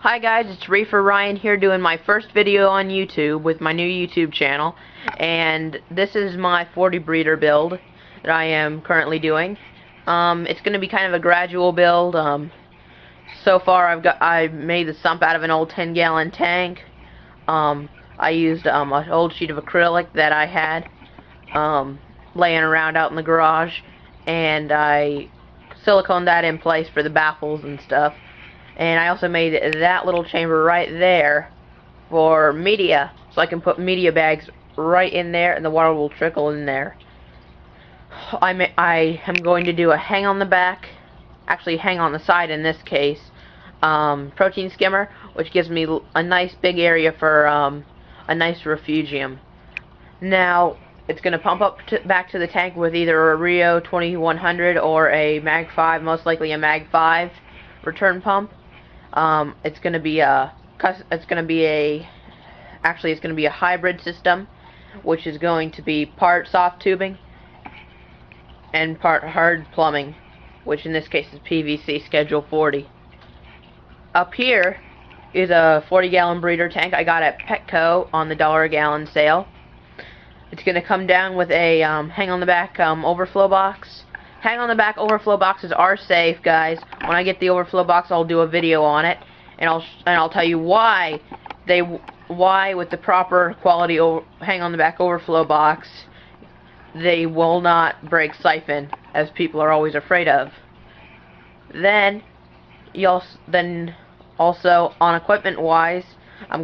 Hi guys, it's Reefer Ryan here doing my first video on YouTube with my new YouTube channel, and this is my 40 breeder build that I am currently doing. It's going to be kind of a gradual build. So far I made the sump out of an old 10-gallon tank. I used an old sheet of acrylic that I had laying around out in the garage, and I siliconed that in place for the baffles and stuff. And I also made that little chamber right there for media, so I can put media bags right in there and the water will trickle in there. I am going to do a hang on the back, actually hang on the side in this case, protein skimmer, which gives me a nice big area for a nice refugium. Now it's going to pump up back to the tank with either a Rio 2100 or a Mag 5, most likely a Mag 5 return pump. It's going to be a hybrid system, which is going to be part soft tubing and part hard plumbing, which in this case is PVC Schedule 40. Up here is a 40-gallon breeder tank I got at Petco on the $1 a gallon sale. It's going to come down with a hang on the back overflow box. Hang on the back overflow boxes are safe, guys. When I get the overflow box, I'll do a video on it, and I'll tell you why with the proper quality hang on the back overflow box they will not break siphon, as people are always afraid of. Then also on equipment wise, I'm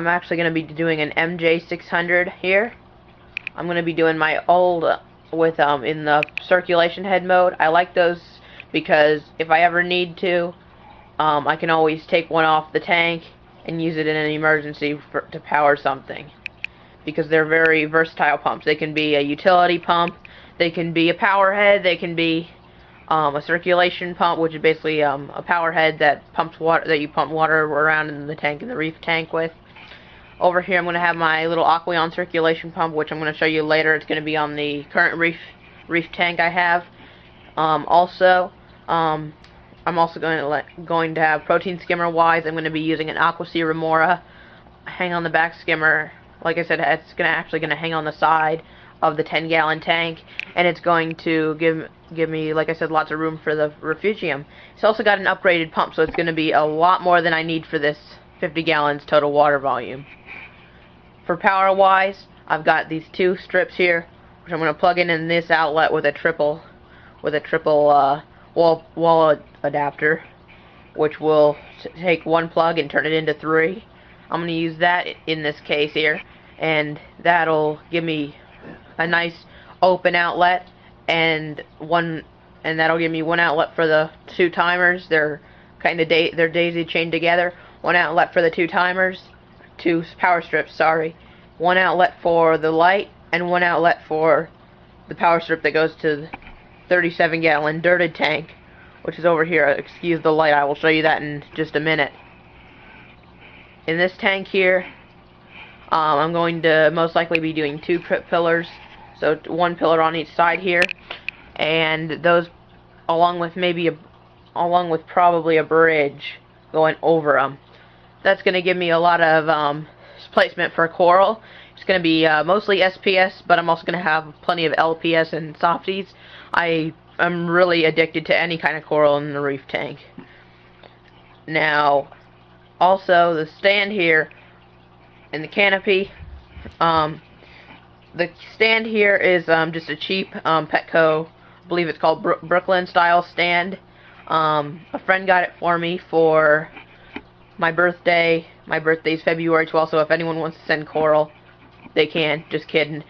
actually going to be doing an MJ600 here. I'm going to be doing my old with in the circulation head mode. I like those because if I ever need to, I can always take one off the tank and use it in an emergency to power something, because they're very versatile pumps. They can be a utility pump, they can be a power head, they can be a circulation pump, which is basically a power head that pumps water, that you pump water around in the tank, in the reef tank with. Over here I'm going to have my little Aqueon circulation pump, which I'm going to show you later. It's going to be on the current reef tank I have. I'm also going to have protein skimmer wise. I'm going to be using an Aqua-C Remora hang on the back skimmer. Like I said, it's actually going to hang on the side of the 10-gallon tank, and it's going to give me, like I said, lots of room for the refugium. It's also got an upgraded pump, so it's going to be a lot more than I need for this 50 gallons total water volume. For power wise, I've got these two strips here, which I'm going to plug in this outlet with a triple wall adapter, which will take one plug and turn it into three. I'm going to use that in this case here, and that'll give me a nice open outlet, and that'll give me one outlet for the two timers. They're they're daisy chained together. One outlet for the two timers, two power strips, sorry. One outlet for the light, and one outlet for the power strip that goes to the 37-gallon dirted tank, which is over here. Excuse the light, I will show you that in just a minute. In this tank here, I'm going to most likely be doing two pillars, so one pillar on each side here, and those along with probably a bridge going over them. That's going to give me a lot of placement for coral. It's going to be mostly SPS, but I'm also going to have plenty of LPS and softies. I am really addicted to any kind of coral in the reef tank. Now, also the stand here and the canopy. The stand here is just a cheap Petco, I believe it's called Brooklyn style stand. A friend got it for me for my birthday. My birthday's February 12th, so if anyone wants to send coral, they can. Just kidding.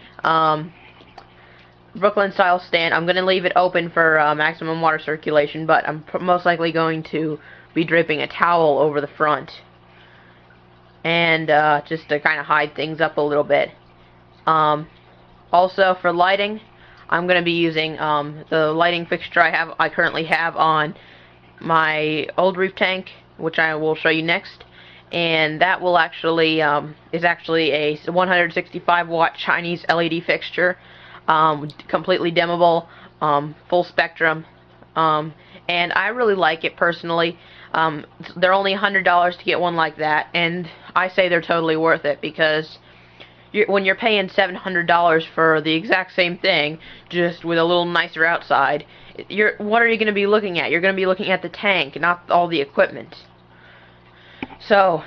Brooklyn style stand. I'm going to leave it open for maximum water circulation, but I'm most likely going to be draping a towel over the front, and just to kind of hide things up a little bit. Also for lighting, I'm going to be using the lighting fixture I currently have on my old reef tank, which I will show you next, and that will actually is actually a 165-watt Chinese LED fixture, completely dimmable, full spectrum, And I really like it personally. They're only $100 to get one like that, and I say they're totally worth it because when you're paying $700 for the exact same thing, just with a little nicer outside, what are you going to be looking at? You're going to be looking at the tank, not all the equipment. So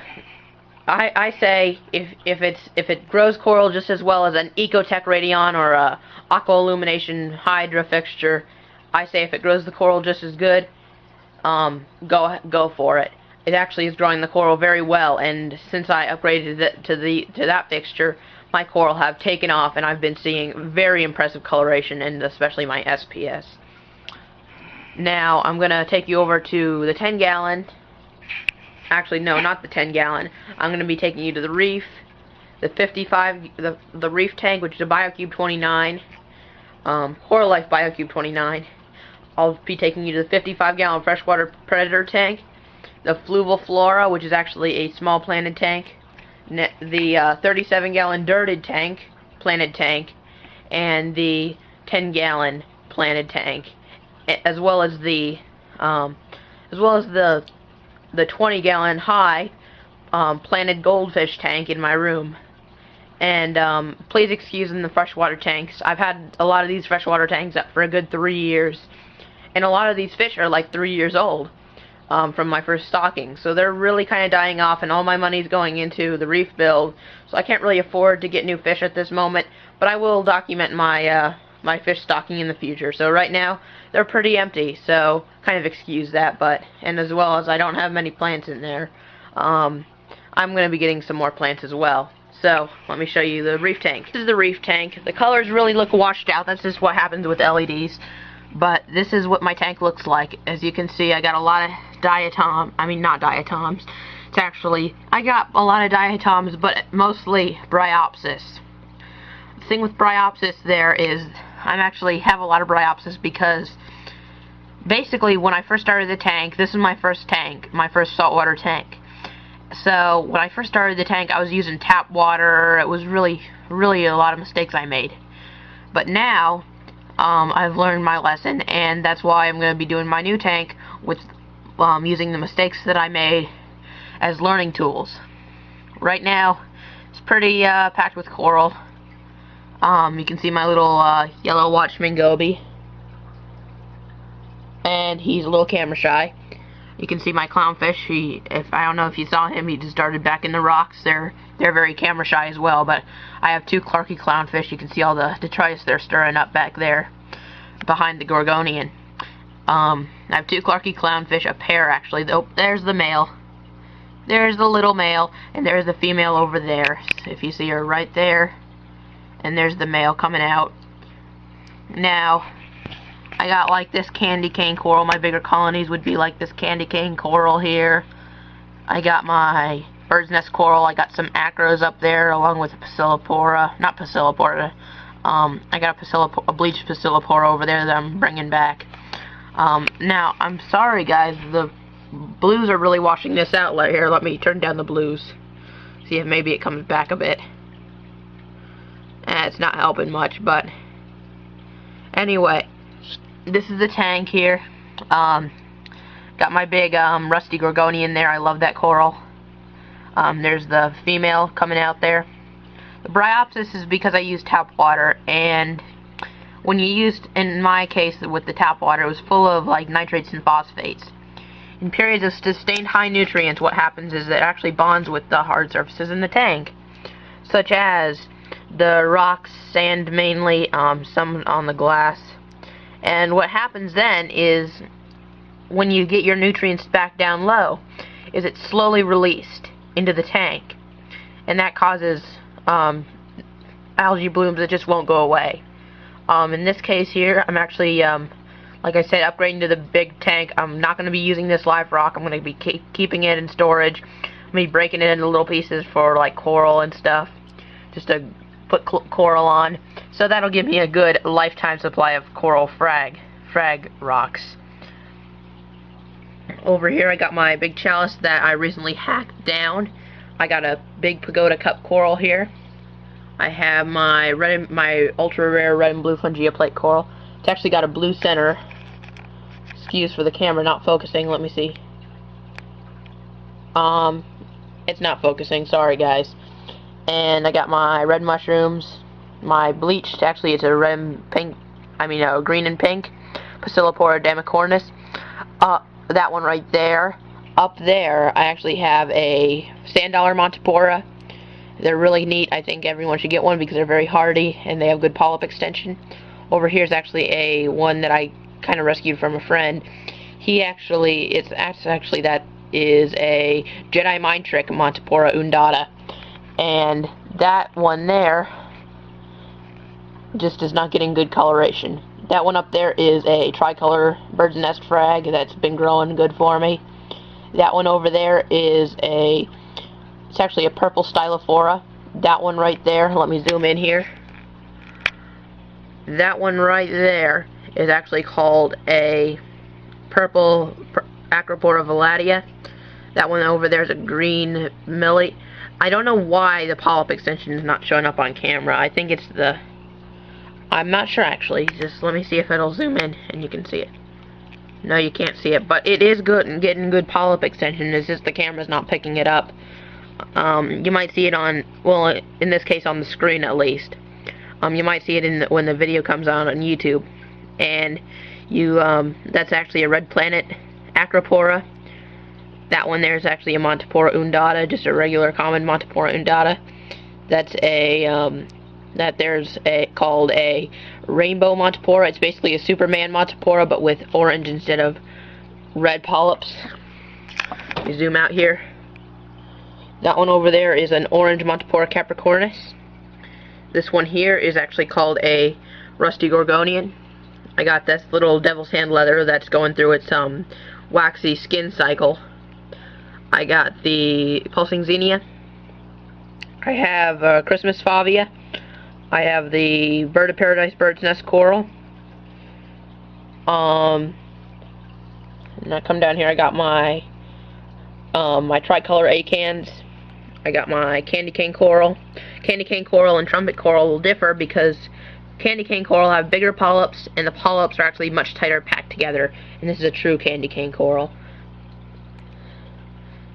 I say if it grows coral just as well as an Ecotech Radion or a Aqua Illumination Hydra fixture, I say if it grows the coral just as good, go for it. It actually is growing the coral very well, and since I upgraded it to that fixture, my coral have taken off, and I've been seeing very impressive coloration, and especially my SPS. Now I'm gonna take you over to the 10-gallon. Actually, no, not the 10-gallon. I'm gonna be taking you to the reef, the 55, the reef tank, which is a BioCube 29, Coral Life BioCube 29. I'll be taking you to the 55-gallon freshwater predator tank, the Fluval Flora, which is actually a small planted tank, the 37-gallon dirted tank, planted tank, and the 10-gallon planted tank, as well as the 20-gallon high planted goldfish tank in my room. And please excuse the freshwater tanks. I've had a lot of these freshwater tanks up for a good 3 years, and a lot of these fish are like 3 years old from my first stocking, so they're really kind of dying off, and all my money's going into the reef build, so I can't really afford to get new fish at this moment, but I will document my my fish stocking in the future. So right now they're pretty empty, so kind of excuse that, and as well as I don't have many plants in there, I'm going to be getting some more plants as well. So let me show you the reef tank. This is the reef tank. The colors really look washed out. That's just what happens with LEDs. But this is what my tank looks like. As you can see, I got a lot of not diatoms. It's actually, I got a lot of diatoms, but mostly Bryopsis. The thing with Bryopsis there is, I actually have a lot of Bryopsis because basically when I first started the tank, this is my first tank, my first saltwater tank. So when I first started the tank, I was using tap water. It was really a lot of mistakes I made. But now, I've learned my lesson, and that's why I'm going to be doing my new tank with using the mistakes that I made as learning tools. Right now, it's pretty packed with coral. You can see my little yellow Watchman goby, and he's a little camera shy. You can see my clownfish. I don't know if you saw him, he just darted back in the rocks. They're very camera shy as well, but I have two Clarky clownfish. You can see all the detritus they're stirring up back there behind the Gorgonian. I have two Clarky clownfish, a pair actually. Oh, there's the male. There's the little male, and there's the female over there. If you see her right there, and there's the male coming out. Now, I got like this candy cane coral. My bigger colonies would be like this candy cane coral here. I got my bird's nest coral. I got some acros up there along with a Passillopora. Not Passillopora. I got a bleached Passillopora over there that I'm bringing back. Now, I'm sorry guys, the blues are really washing this out. Here, let me turn down the blues. See if maybe it comes back a bit. It's not helping much, but anyway, this is the tank here. Got my big rusty Gorgonian there. I love that coral. There's the female coming out there. The Bryopsis is because I used tap water, and when you used, in my case with the tap water, it was full of like nitrates and phosphates. In periods of sustained high nutrients, what happens is it actually bonds with the hard surfaces in the tank, such as the rocks, sand mainly, some on the glass. And what happens then is, when you get your nutrients back down low, is it's slowly released into the tank, and that causes algae blooms that just won't go away. In this case here, I'm actually, like I said, upgrading to the big tank. I'm not going to be using this live rock. I'm going to be keeping it in storage. I'm going to be breaking it into little pieces for like coral and stuff, just to put coral on. So that'll give me a good lifetime supply of coral frag rocks. Over here I got my big chalice that I recently hacked down. I got a big pagoda cup coral here. I have my ultra rare red and blue Fungia plate coral. It's actually got a blue center. excuse for the camera not focusing. Let me see. It's not focusing. Sorry, guys. And I got my red mushrooms, my bleached. Actually, it's a red and pink. I mean, green and pink. Passiflora damicornis. That one right there. Up there, I actually have a sand dollar montipora. They're really neat. I think everyone should get one because they're very hardy and they have good polyp extension. Over here is actually a one that I kind of rescued from a friend. That is a Jedi Mind Trick Montipora undata, and that one there just is not getting good coloration. That one up there is a tricolor bird's nest frag that's been growing good for me. That one over there is it's actually a purple stylophora. That one right there, let me zoom in here. That one right there is actually called a purple Acropora velatia. That one over there is a green millie. I don't know why the polyp extension is not showing up on camera. I think it's I'm not sure actually. Just let me see if it'll zoom in and you can see it. No, you can't see it, but it is good and getting good polyp extension. It's just the camera's not picking it up. You might see it on, well, in this case on the screen at least. You might see it when the video comes on YouTube. And that's actually a red planet Acropora. That one there is actually a Montipora undata, just a regular common Montipora undata. That's called a rainbow Montipora. It's basically a Superman Montipora, but with orange instead of red polyps. You zoom out here. That one over there is an orange Montipora capricornis. This one here is actually called a rusty gorgonian. I got this little devil's hand leather that's going through its waxy skin cycle. I got the pulsing xenia. I have Christmas favia. I have the bird of paradise bird's nest coral. And I come down here. I got my my tricolor acans. I got my candy cane coral. Candy cane coral and trumpet coral will differ because candy cane coral have bigger polyps, and the polyps are actually much tighter packed together. And this is a true candy cane coral.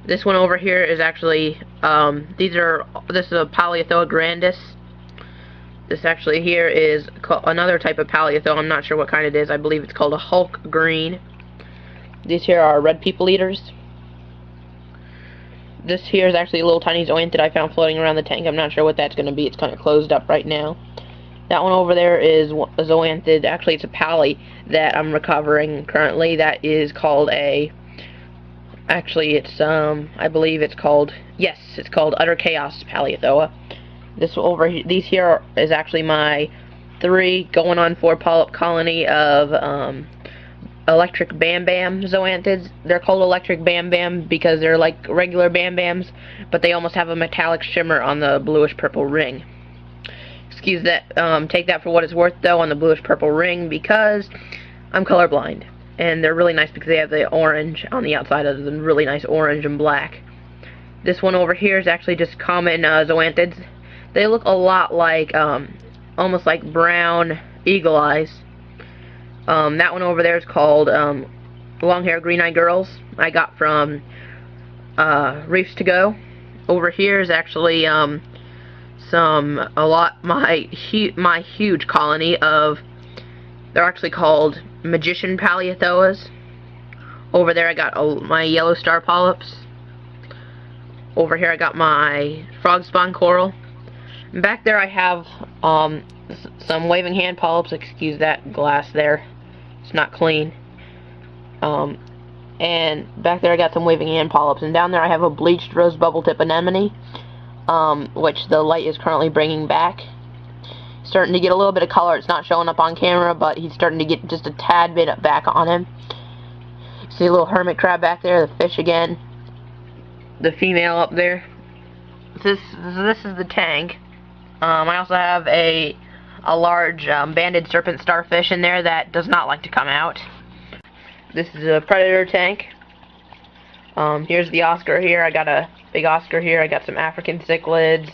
This one over here is actually this is a Paleothoa grandis. This actually here is another type of Paleothoa. I'm not sure what kind it is. I believe it's called a Hulk green. These here are red people eaters. This here is actually a little tiny zoanthid I found floating around the tank. I'm not sure what that's going to be. It's kind of closed up right now. That one over there is a zoanthid. Actually, it's a pally that I'm recovering currently. That is called a... Actually, it's, I believe it's called... Yes, it's called Utter Chaos Paleothoa. These here is actually my 3 going on 4 polyp colony of electric Bam Bam zoanthids. They're called electric Bam Bam because they're like regular Bam Bams, but they almost have a metallic shimmer on the bluish purple ring. Excuse that. Take that for what it's worth though on the bluish purple ring because I'm colorblind, and they're really nice because they have the orange on the outside of them, really nice orange and black. This one over here is actually just common zoanthids. They look a lot like almost like brown eagle eyes. That one over there is called long hair green eyed girls. I got from Reefs to Go. Over here is actually my huge colony of, they're actually called magician paleothoas. Over there I got my yellow star polyps. Over here I got my frog spawn coral. And back there I have some waving hand polyps. Excuse that glass there, it's not clean. And back there I got some waving hand polyps, and down there I have a bleached rose bubble tip anemone, which the light is currently bringing back. Starting to get a little bit of color. It's not showing up on camera, but he's starting to get just a tad bit back on him. See a little hermit crab back there, the fish again, the female up there. This is the tank. I also have a large banded serpent starfish in there that does not like to come out. This is a predator tank. Here's the Oscar here. I got a big Oscar here. I got some African cichlids.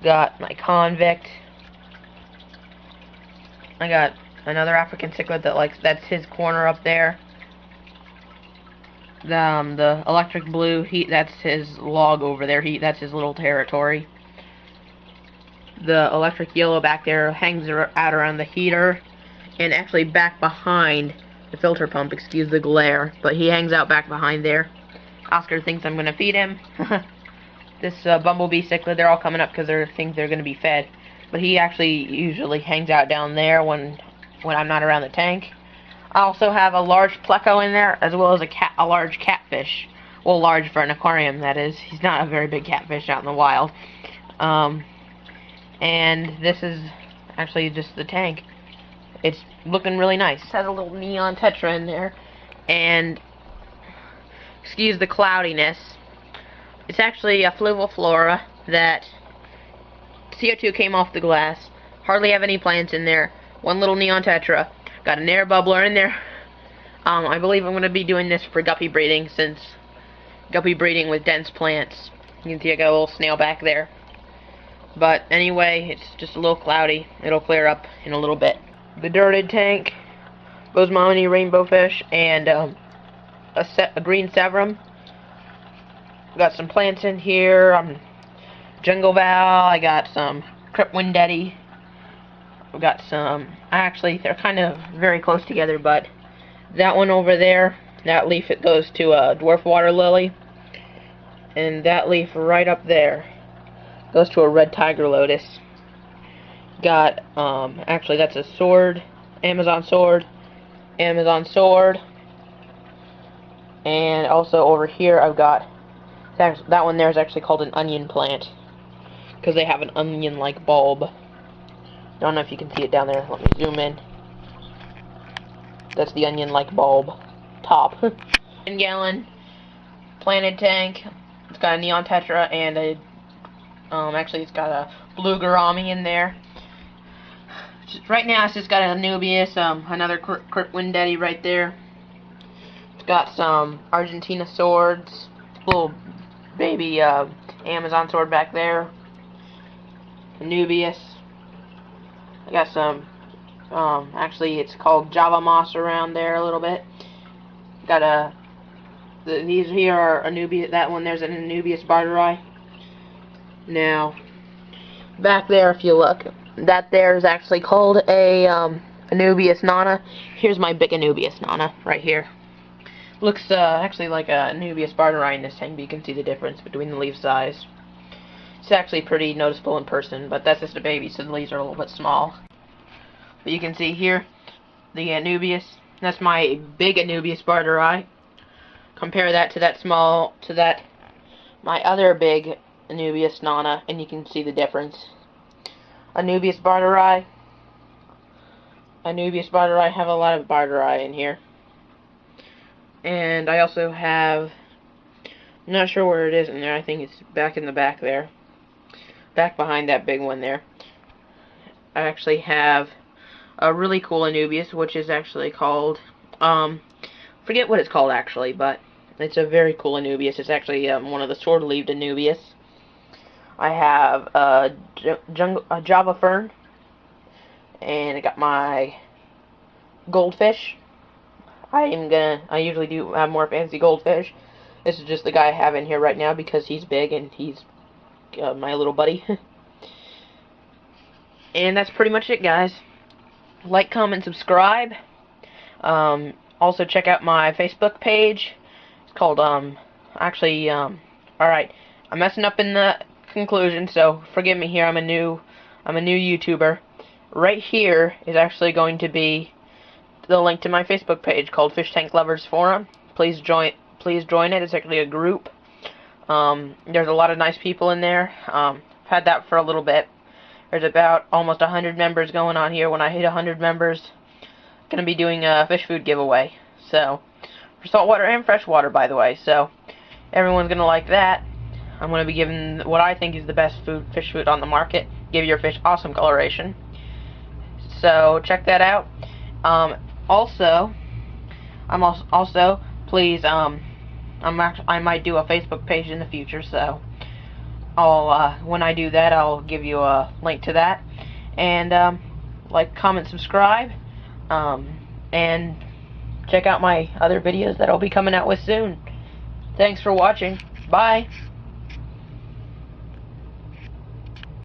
Got my convict. I got another African cichlid that's his corner up there. The electric blue, that's his log over there. That's his little territory. The electric yellow back there hangs out around the heater, and actually back behind the filter pump. Excuse the glare, but he hangs out back behind there. Oscar thinks I'm gonna feed him. This bumblebee cichlid, they're all coming up because they think they're gonna be fed. But he actually usually hangs out down there when I'm not around the tank. I also have a large pleco in there, as well as a large catfish. Well, large for an aquarium, that is. He's not a very big catfish out in the wild. And this is actually just the tank. It's looking really nice. It has a little neon tetra in there. And, excuse the cloudiness, it's actually a fluviflora that CO2 came off the glass. Hardly have any plants in there. One little neon tetra. Got an air bubbler in there. I believe I'm going to be doing this for guppy breeding, since guppy breeding with dense plants. You can see I got a little snail back there. But anyway, it's just a little cloudy. It'll clear up in a little bit. The dirted tank, Bosemani rainbow fish, and a green severum. Got some plants in here. Jungle Val. I got some Cripwindetty. I've got some. Actually, they're kind of very close together, but that one over there, that leaf, it goes to a dwarf water lily, and that leaf right up there goes to a red tiger lotus. Got actually, that's a sword, Amazon sword, and also over here I've got that one there is actually called an onion plant because they have an onion-like bulb. Don't know if you can see it down there. Let me zoom in. That's the onion-like bulb top. 10-gallon planted tank. It's got a neon tetra and a actually it's got a blue gourami in there. Right now it's just got an Anubias, another Cripwindetty right there. It's got some Argentina swords, little baby Amazon sword back there. Anubias. I got some, actually it's called Java moss around there a little bit. Got these here are Anubias, that one there's an Anubias barteri. Now, back there if you look, that there is actually called a Anubias nana. Here's my big Anubias nana right here. Looks actually like a Anubias barteri in this tank, but you can see the difference between the leaf size. It's actually pretty noticeable in person, but that's just a baby, so the leaves are a little bit small. But you can see here, the Anubias. That's my big Anubias barteri. Compare that to my other big Anubias nana, and you can see the difference. Anubias barteri have a lot of barteri in here. And I also have, I'm not sure where it is in there, I think it's back in the back there. Back behind that big one there. I actually have a really cool Anubias, which is actually called, forget what it's called actually, but it's a very cool Anubias. It's actually one of the sword-leaved Anubias. I have a Java fern, and I got my goldfish. I usually do have more fancy goldfish. This is just the guy I have in here right now because he's big and he's my little buddy. And that's pretty much it, guys. Like, comment, subscribe. Also check out my Facebook page. It's called alright, I'm messing up in the conclusion, so forgive me here. I'm a new YouTuber. Right here is actually going to be the link to my Facebook page called Fish Tank Lovers Forum. Please join it. It's actually a group. There's a lot of nice people in there. I've had that for a little bit. There's about almost 100 members going on here. When I hit 100 members, I'm going to be doing a fish food giveaway. So, for saltwater and freshwater, by the way. So, everyone's going to like that. I'm going to be giving what I think is the best fish food on the market. Give your fish awesome coloration. So, check that out. Please, I might do a Facebook page in the future, so when I do that, I'll give you a link to that. And like, comment, subscribe. And check out my other videos that I'll be coming out with soon. Thanks for watching. Bye.